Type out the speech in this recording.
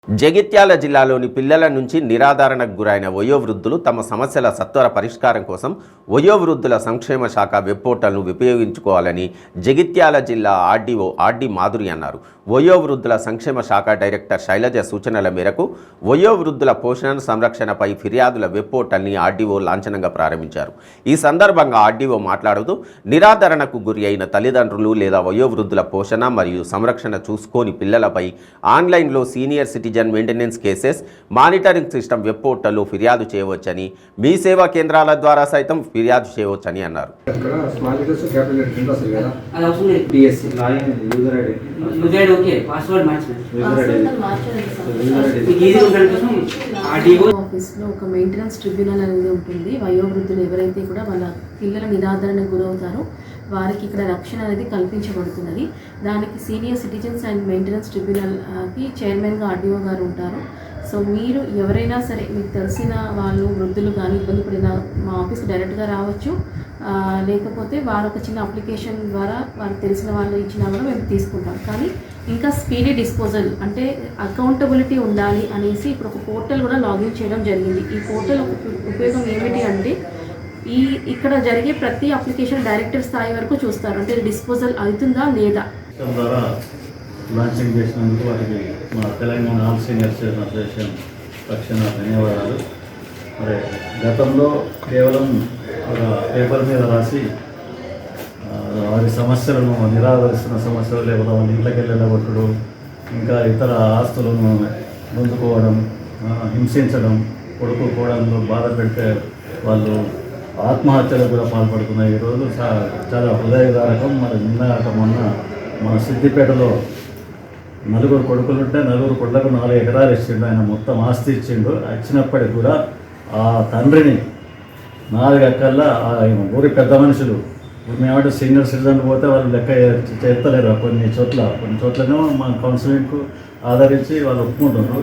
జగిత్యాల జిల్లాలోని పిల్లల నుంచి నిరాదరణకు గురైన వయోవృద్ధులు తమ సమస్యల సత్వర పరిష్కారం కోసం వయోవృద్ధుల సంక్షేమ శాఖ వెబ్ పోర్టల్ను ఉపయోగించుకోవాలని జగిత్యాల జిల్లా ఆర్డీఓ ఆర్డి మాధురి అన్నారు. వయోవృద్ధుల సంక్షేమ శాఖ డైరెక్టర్ శైలజ సూచనల మేరకు వయోవృద్ధుల పోషణ సంరక్షణపై ఫిర్యాదుల వెబ్ పోర్టల్ని ఆర్డీఓ లాంఛనంగా ప్రారంభించారు. ఈ సందర్భంగా ఆర్డీఓ మాట్లాడుతూ నిరాదరణకు గురి అయిన తల్లిదండ్రులు లేదా వయోవృద్ధుల పోషణ మరియు సంరక్షణ చూసుకోని పిల్లలపై ఆన్లైన్లో senior citizen maintenance cases monitoring system web పోర్టల్లో ఫిర్యాదు చేయవచ్చని, మీ సేవా కేంద్రాల ద్వారా సైతం ఫిర్యాదు చేయవచ్చని అన్నారు. ఆఫీస్లో ఒక మెయింటెనెన్స్ ట్రిబ్యునల్ అనేది ఉంటుంది. వయోవృద్ధులు ఎవరైతే కూడా వాళ్ళ పిల్లల నిరాదరణకు గురవుతారో వారికి ఇక్కడ రక్షణ అనేది కల్పించబడుతున్నది. దానికి సీనియర్ సిటిజన్స్ అండ్ మెయింటెనెన్స్ ట్రిబ్యునల్కి చైర్మన్గా ఆర్డీఓ గారు ఉంటారు. సో మీరు ఎవరైనా సరే మీకు తెలిసిన వాళ్ళు వృద్ధులు కానీ ఇబ్బంది పడిన మా ఆఫీస్కి డైరెక్ట్గా రావచ్చు, లేకపోతే వారు ఒక చిన్న అప్లికేషన్ ద్వారా వారికి తెలిసిన వాళ్ళు ఇచ్చినా కూడా మేము తీసుకుంటాం. కానీ ఇంకా స్పీడీ డిస్పోజల్ అంటే అకౌంటబిలిటీ ఉండాలి అనేసి ఇప్పుడు ఒక పోర్టల్ కూడా లాగిన్ చేయడం జరిగింది. ఈ పోర్టల్ ఉపయోగం ఏమిటి అంటే ఇక్కడ జరిగే ప్రతి అప్లికేషన్ డైరెక్టర్ స్థాయి వరకు చూస్తారు, అంటే డిస్పోజల్ అవుతుందా లేదా. ద్వారా లాంచింగ్ చేసినందుకు వారికి మా Telangana all senior citizen association పక్షాన ధన్యవాదాలు. మరి గతంలో కేవలం ఒక పేపర్ మీద రాసి వారి సమస్యలను నిరాదరిస్తున్న సమస్యలు, లేకపోతే వాళ్ళ ఇంట్లోకి వెళ్ళగొట్టడం, ఇంకా ఇతర ఆస్తులను పొందుకోవడం, హింసించడం, కొడుకోవడంలో బాధ పెడితే వాళ్ళు ఆత్మహత్యలకు కూడా పాల్పడుతున్నాయి. ఈరోజు చాలా హృదయదారకం. మరి మొన్న మన సిద్దిపేటలో 4 కొడుకులుంటే 4 కొడుకు 4 ఎకరాలు ఇచ్చిండు. ఆయన మొత్తం ఆస్తి ఇచ్చిండు. ఇచ్చినప్పటికి కూడా ఆ తండ్రిని 4 ఎకరాల ఊరి పెద్ద మనుషులు మేమంటే సీనియర్ సిటిజన్ పోతే వాళ్ళు లెక్క చేస్తలేరు. కొన్ని చోట్లనేమో మా కౌన్సిలింగ్కు ఆదరించి వాళ్ళు ఒప్పుకుంటున్నారు.